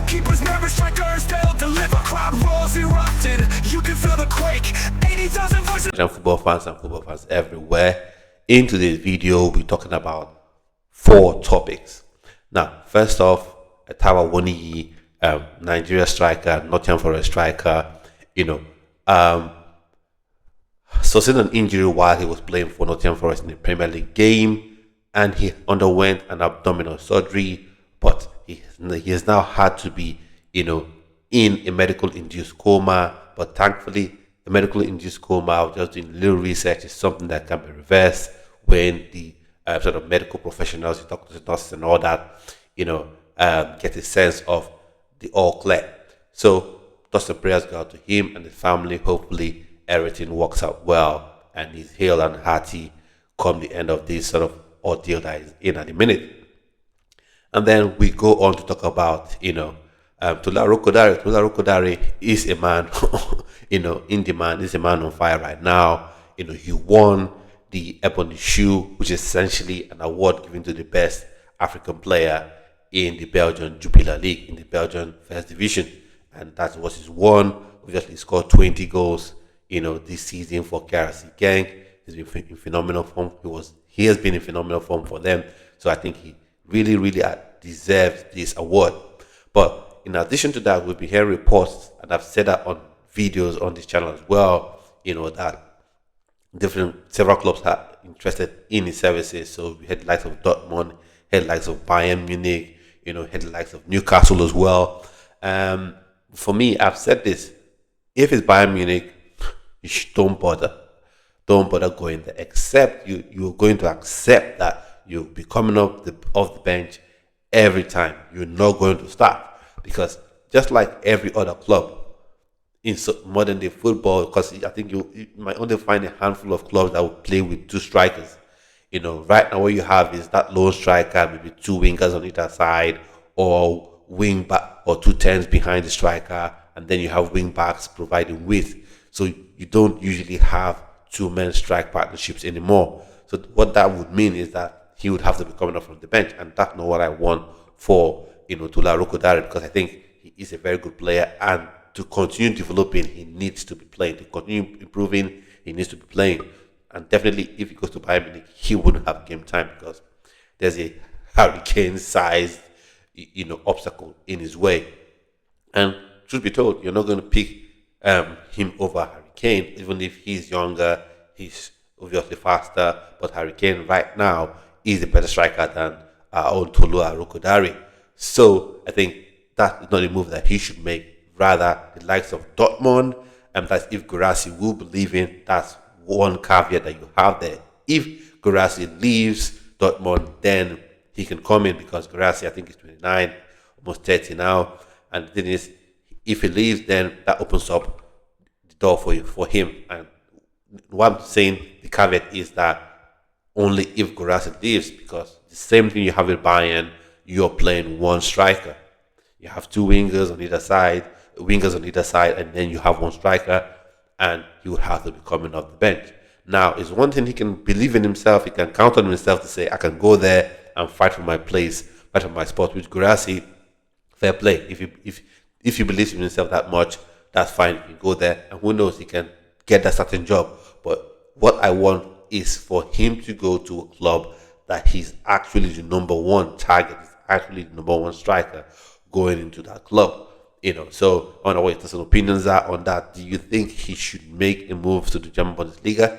Keepers nervous, strikers, they'll deliver. Crowd rolls erupted, you can feel the quake. 80,000 voices. Football fans and football fans everywhere. In today's video, we'll be talking about 4 topics. Now, first off, Taiwo Awoniyi, Nigeria striker, Nottingham Forest striker, sustained an injury while he was playing for Nottingham Forest in the Premier League game, and he underwent an abdominal surgery, but he has now had to be, in a medical induced coma. But thankfully, the medical induced coma, I was just doing a little research, is something that can be reversed when the sort of medical professionals, doctors, nurses, and all that, get a sense of the all clear. So, thoughts and prayers go out to him and the family. Hopefully, everything works out well and he's healed and hearty come the end of this sort of ordeal that is in at the minute. And then we go on to talk about, Tolu Arokodare. Tolu Arokodare is a man, in demand. He's a man on fire right now. He won the Ebony Shoe, which is essentially an award given to the best African player in the Belgian Jupiler League, in the Belgian First Division. And that's what he's won. Obviously, he scored 20 goals, this season for KRC Gang. He's been in phenomenal form. He has been in phenomenal form for them. So I think he really, really deserves this award. But in addition to that, we've been hearing reports, and I've said that on videos on this channel as well, that several clubs are interested in his services. So we had the likes of Dortmund, had the likes of Bayern Munich, had the likes of Newcastle as well. For me, I've said this: if it's Bayern Munich, don't bother going there, except you're going to accept that you'll be coming off the bench every time. You're not going to start, because just like every other club in modern day football, because I think you might only find a handful of clubs that will play with 2 strikers. Right now what you have is that lone striker, maybe 2 wingers on either side, or wing back, or 2 10s behind the striker, and then you have wing backs providing width. So you don't usually have 2-man strike partnerships anymore. So what that would mean is that he would have to be coming up from the bench, and that's not what I want for Tolu Arokodare, because I think he is a very good player, and to continue developing, he needs to be playing. To continue improving, he needs to be playing. And definitely, if he goes to Bayern Munich, he wouldn't have game time, because there's a hurricane-sized, obstacle in his way. And truth be told, you're not going to pick him over Harry Kane, even if he's younger, he's obviously faster. But Harry Kane right now is a better striker than old Tolu Arokodare. So I think that is not a move that he should make. Rather, the likes of Dortmund, and that's if Guirassy will believe in. That's one caveat that you have there. If Guirassy leaves Dortmund, then he can come in, because Guirassy, I think, is 29, almost 30 now. And the thing is, if he leaves, then that opens up the door for him. And what I'm saying, the caveat is that only if Guirassy leaves, because the same thing you have with Bayern, you're playing 1 striker. You have 2 wingers on either side, and then you have 1 striker, and he would have to be coming off the bench. Now, it's one thing he can believe in himself, he can count on himself to say, I can go there and fight for my place, fight for my spot. With Guirassy, fair play. If he believes in himself that much, that's fine. He can go there, and who knows, he can get that certain job. But what I want is for him to go to a club that he's actually the number 1 target, he's actually the number 1 striker going into that club. So I don't know what your opinions are on that. Do you think he should make a move to the German Bundesliga?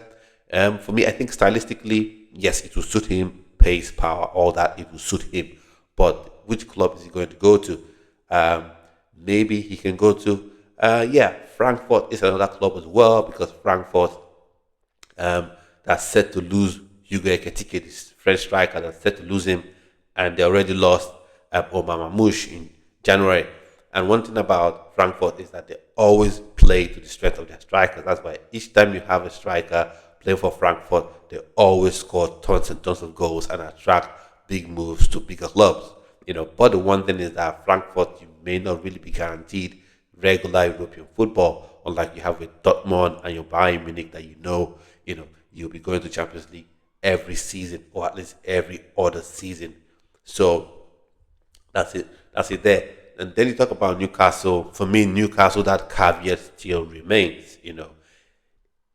For me, I think stylistically, yes, it will suit him. Pace, power, all that, it will suit him. But which club is he going to go to? Maybe he can go to, Frankfurt is another club as well, because Frankfurt, that's set to lose Hugo Ekitike, this French striker, that's set to lose him, and they already lost Omar Mamouche in January. And one thing about Frankfurt is that they always play to the strength of their strikers. That's why each time you have a striker playing for Frankfurt, they always score tons and tons of goals and attract big moves to bigger clubs. But the one thing is that Frankfurt, you may not really be guaranteed regular European football, unlike you have with Dortmund and your Bayern Munich, that you'll be going to Champions League every season, or at least every other season. So that's it there. And then you talk about Newcastle. For me, Newcastle, that caveat still remains.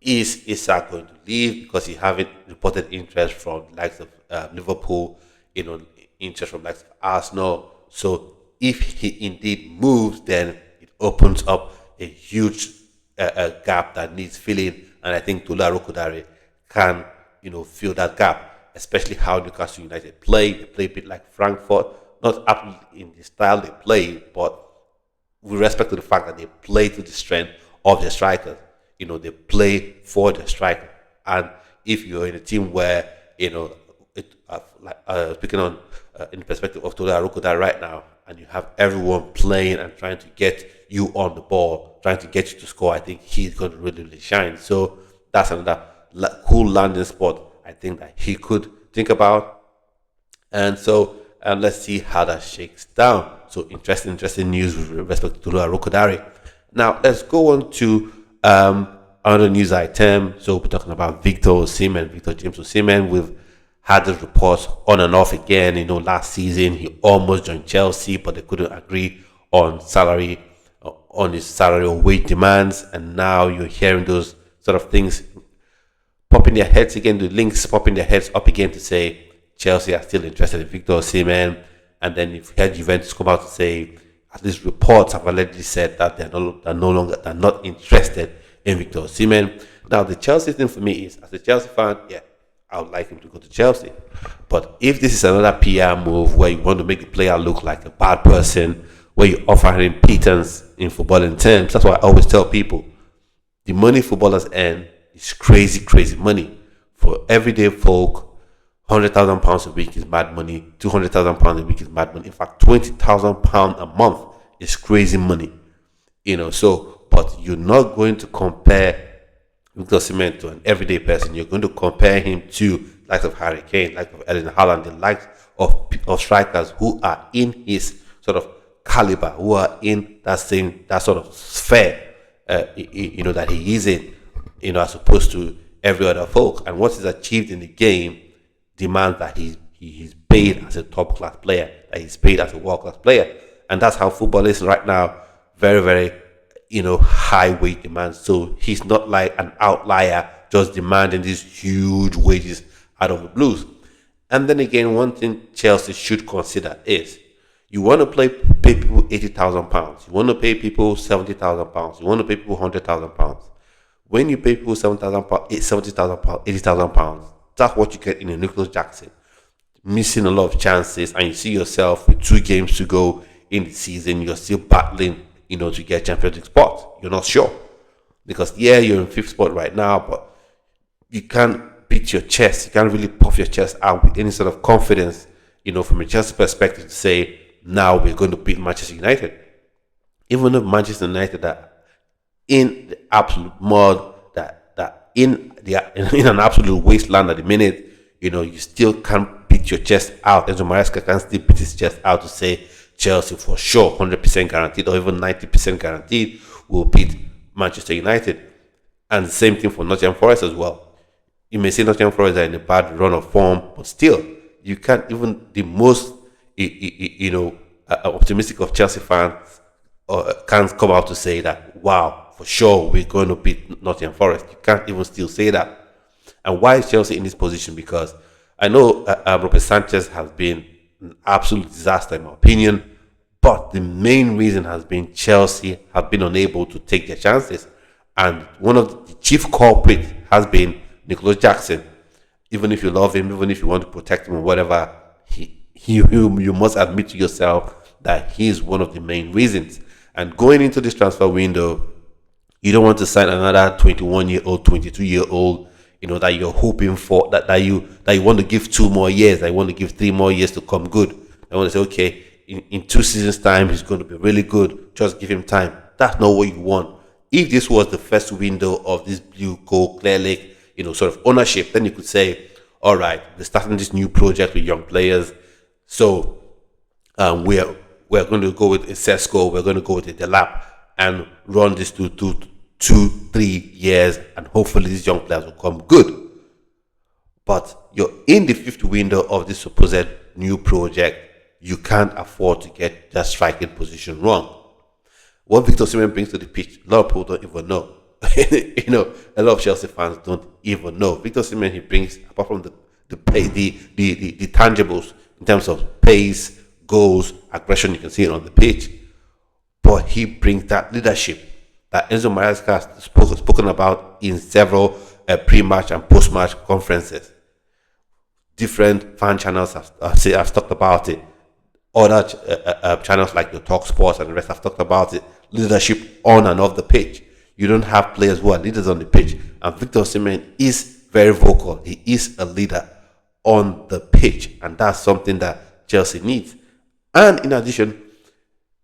Is Isak going to leave because he haven't reported interest from the likes of Liverpool, interest from the likes of Arsenal. So if he indeed moves, then it opens up a huge gap that needs filling. And I think Tolu Arokodare can, fill that gap, especially how Newcastle United play. They play a bit like Frankfurt, not absolutely in the style they play, but with respect to the fact that they play to the strength of their strikers. They play for the striker. And if you're in a team where, speaking on in the perspective of Tolu Arokodare right now, and you have everyone playing and trying to get you on the ball, trying to get you to score, I think he's going to really, really shine. So that's another cool landing spot I think that he could think about. And so let's see how that shakes down. So interesting news with respect to Tolu Arokodare. Now let's go on to another news item. So we're talking about Victor James Osimhen. We've had the reports on and off again. Last season he almost joined Chelsea, but they couldn't agree on his salary or wage demands. And now you're hearing those sort of things popping their heads again, the links popping their heads up again to say Chelsea are still interested in Victor Osimhen. And then you've heard Juventus come out to say, at least reports have already said that they're not interested in Victor Osimhen. Now the Chelsea thing for me is, as a Chelsea fan, yeah, I would like him to go to Chelsea. But if this is another PR move where you want to make the player look like a bad person, where you offer him pittance in footballing terms, that's what I always tell people. The money footballers earn is crazy money. For everyday folk, £100,000 a week is mad money. £200,000 a week is mad money. In fact, £20,000 a month is crazy money. But you're not going to compare Victor Osimhen to an everyday person. You're going to compare him to the likes of Harry Kane, like of Erling Haaland, the likes of strikers who are in his sort of caliber, who are in that sort of sphere, that he is in, as opposed to every other folk. And what he's achieved in the game demands that he's paid as a top class player, that he's paid as a world class player. And that's how football is right now. Very, very, high wage demands. So he's not like an outlier just demanding these huge wages out of the blues. And then again, one thing Chelsea should consider is, you want to pay people £80,000. You want to pay people £70,000. You want to pay people £100,000. When you pay people £70,000, £80,000, that's what you get in a Nicholas Jackson. Missing a lot of chances, and you see yourself with 2 games to go in the season, you're still battling, to get Champions League spot. You're not sure. Because, you're in 5th spot right now, but you can't beat your chest. You can't really puff your chest out with any sort of confidence, from a Chelsea perspective, to say, now we're going to beat Manchester United. Even if Manchester United are in the absolute mud, that in an absolute wasteland at the minute, you still can't beat your chest out. Enzo Maresca can still beat his chest out to say Chelsea for sure, 100% guaranteed, or even 90% guaranteed, will beat Manchester United. And the same thing for Nottingham Forest as well. You may say Nottingham Forest are in a bad run of form, but still, you can't, even the most optimistic of Chelsea fans can't come out to say that, wow, for sure we're going to beat Nottingham Forest. You can't even still say that. And why is Chelsea in this position? Because I know Robert Sanchez has been an absolute disaster in my opinion, but the main reason has been Chelsea have been unable to take their chances, and one of the chief culprits has been Nicholas Jackson. Even if you love him, even if you want to protect him or whatever, you must admit to yourself that he is one of the main reasons. And going into this transfer window, you don't want to sign another 21-year-old, 22-year-old, that you're hoping for, that you want to give 2 more years, that you want to give 3 more years to come good. I want to say, okay, in 2 seasons' time, he's going to be really good. Just give him time. That's not what you want. If this was the first window of this blue, gold, clear lake, sort of ownership, then you could say, all right, we're starting this new project with young players. So we're going to go with a Sesko, we're going to go with a Delap and run this to 2-3 years, and hopefully these young players will come good. But you're in the 5th window of this supposed new project. you can't afford to get that striking position wrong. What Victor Osimhen brings to the pitch, a lot of people don't even know. A lot of Chelsea fans don't even know. Victor Osimhen, he brings, apart from the tangibles in terms of pace, goals, aggression, you can see it on the pitch. But he brings that leadership that Enzo Maresca has spoken about in several pre-match and post-match conferences. Different fan channels have talked about it. Other channels like the Talk Sports and the rest have talked about it. Leadership on and off the pitch. You don't have players who are leaders on the pitch. And Victor Osimhen is very vocal. He is a leader on the pitch. And that's something that Chelsea needs. And in addition,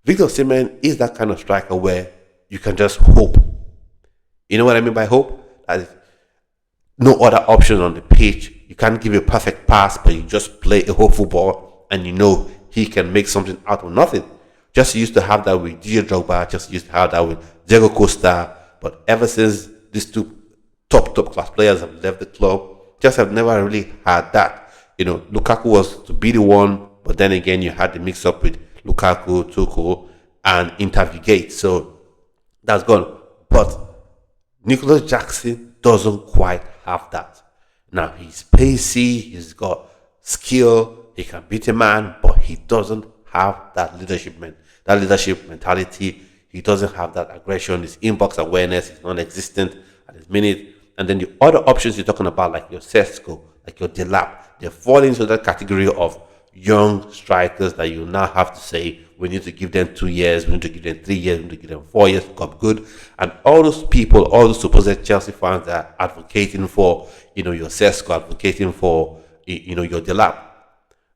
Victor Osimhen is that kind of striker where you can just hope. You know what I mean by hope? That is no other option on the pitch. You can't give a perfect pass, but you just play a hopeful ball and you know he can make something out of nothing. Just used to have that with Didier Drogba, just used to have that with Diego Costa. But ever since these two top class players have left the club, just have never really had that. Lukaku was to be the one, but then again, you had the mix up with Lukaku, Tuchel, and Intervigate. So that's gone. But Nicholas Jackson doesn't quite have that. Now, he's pacey, he's got skill, he can beat a man, but he doesn't have that leadership mentality. He doesn't have that aggression. His inbox awareness is non-existent at this minute. And then the other options you're talking about, like your Sesko, like your Delap, they fall into that category of young strikers that you now have to say, we need to give them 2 years, we need to give them 3 years, we need to give them 4 years to come good. And all those people, all those supposed Chelsea fans that are advocating for, your Sesko, advocating for, your Delap,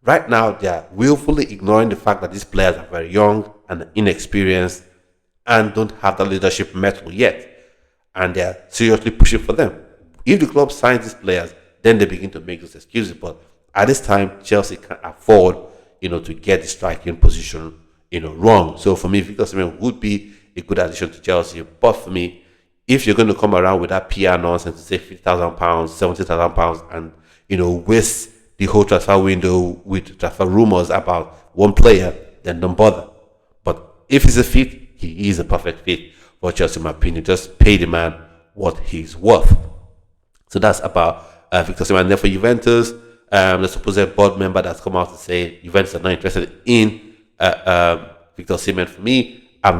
right now they are willfully ignoring the fact that these players are very young and inexperienced and don't have the leadership mettle yet. And they're seriously pushing for them. If the club signs these players, then they begin to make those excuses. But at this time, Chelsea can't afford, to get the striking position, wrong. So for me, Victor Osimhen would be a good addition to Chelsea. But for me, if you're going to come around with that PR nonsense to say £50,000, £70,000, and waste the whole transfer window with transfer rumors about one player, then don't bother. But if he's a fit, he is a perfect fit for Chelsea, in my opinion. Just pay the man what he's worth. So that's about Victor Osimhen. And then for Juventus, the supposed board member that's come out to say Juventus are not interested in Victor Osimhen. For me, I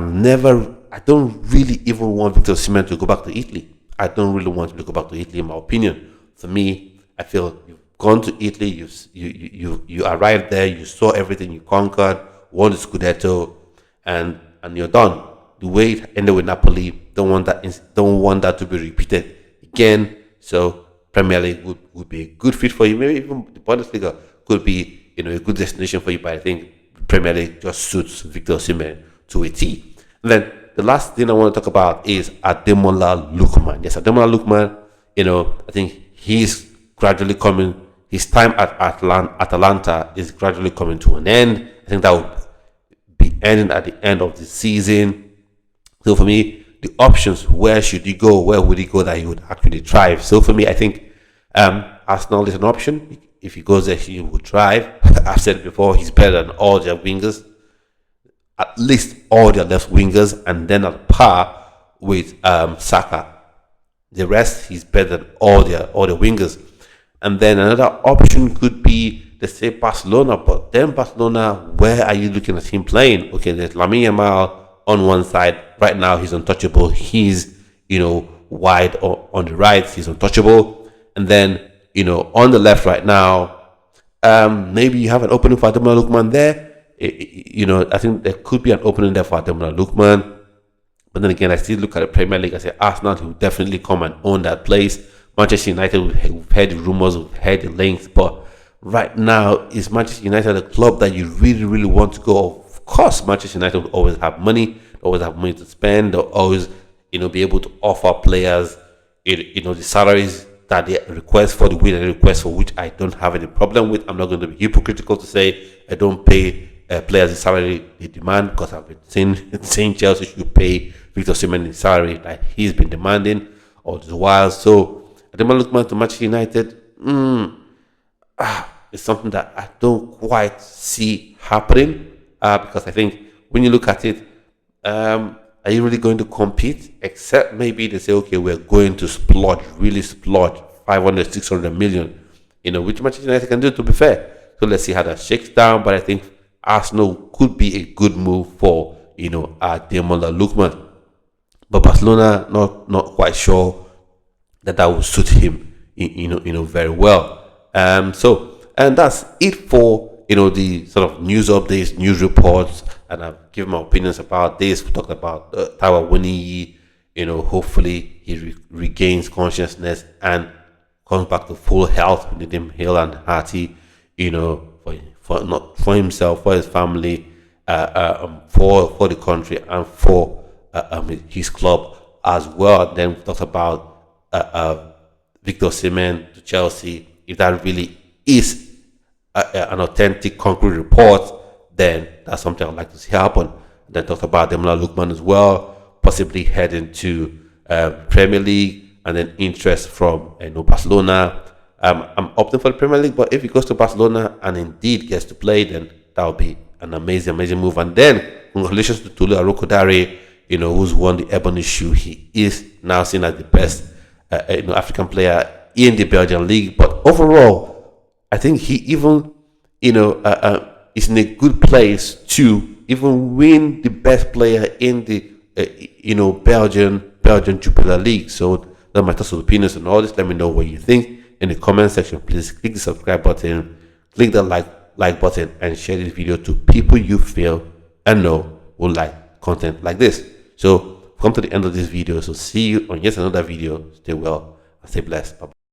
don't really even want Victor Osimhen to go back to Italy. I don't really want him to go back to Italy, in my opinion. For me, I feel you've gone to Italy, you arrived there, you saw everything, you conquered, won the Scudetto, and you're done. The way it ended with Napoli, don't want that to be repeated again. So Premier League would be a good fit for you. Maybe even the Bundesliga could be a good destination for you. But I think Premier League just suits Victor Osimhen to a T. And then the last thing I want to talk about is Ademola Lookman. Yes, Ademola Lookman. I think he's gradually coming. His time at Atalanta is gradually coming to an end. I think that would be ending at the end of the season. So for me, the options, where should he go? Where would he go that he would actually thrive? So for me, I think Arsenal is an option. If he goes there, he would thrive. I've said it before, he's better than all their wingers, at least all their left wingers, and then at par with Saka. The rest, he's better than all their wingers. And then another option could be, let's say, Barcelona. But then Barcelona, where are you looking at him playing? Okay, there's Lamine Yamal on one side. Right now, he's untouchable. He's, wide on the right. He's untouchable. And then, on the left right now, maybe you have an opening for Ademola Lookman there. I think there could be an opening there for Ademola Lookman. But then again, I still look at the Premier League. I say Arsenal will definitely come and own that place. Manchester United, we've heard the rumors, we've heard the links. But right now, is Manchester United a club that you really, really want to go? Of course, Manchester United will always have money. Always have money to spend. They'll always, be able to offer players, the salaries that they request for, the way that they request for, which I don't have any problem with. I'm not going to be hypocritical to say I don't pay players the salary they demand, because I've been saying Chelsea should pay Victor Osimhen the salary that he's been demanding all this while. So Ademola Lookman to Manchester United, is something that I don't quite see happening, because I think when you look at it, are you really going to compete? Except maybe they say, okay, we're going to really splurge 500, 600 million, which Manchester United can do, to be fair. So let's see how that shakes down. But I think Arsenal could be a good move for, Demola Lookman. But Barcelona, not quite sure that will suit him, very well. And that's it for the sort of news updates, news reports, and I've given my opinions about this. We talked about Taiwo Awoniyi. Hopefully he regains consciousness and comes back to full health. We need him hale and hearty, for himself, for his family, for the country, and for his club as well. And then we talked about Victor Osimhen to Chelsea. If that really is an authentic, concrete report, then that's something I'd like to see happen. And then talked about Demola Lookman as well, possibly heading to Premier League, and then interest from Barcelona. I'm opting for the Premier League, but if he goes to Barcelona and indeed gets to play, then that would be an amazing move. And then congratulations to Tolu Arokodare, who's won the Ebony Shoe. He is now seen as the best African player in the Belgian league. But overall, I think he even is in a good place to even win the best player in the Belgian Jupiler League. So that's my thoughts and opinions on all this. Let me know what you think in the comment section. Please click the subscribe button, click the like button, and share this video to people you feel and know will like content like this. So come to the end of this video. So see you on yet another video. Stay well and stay blessed. Bye.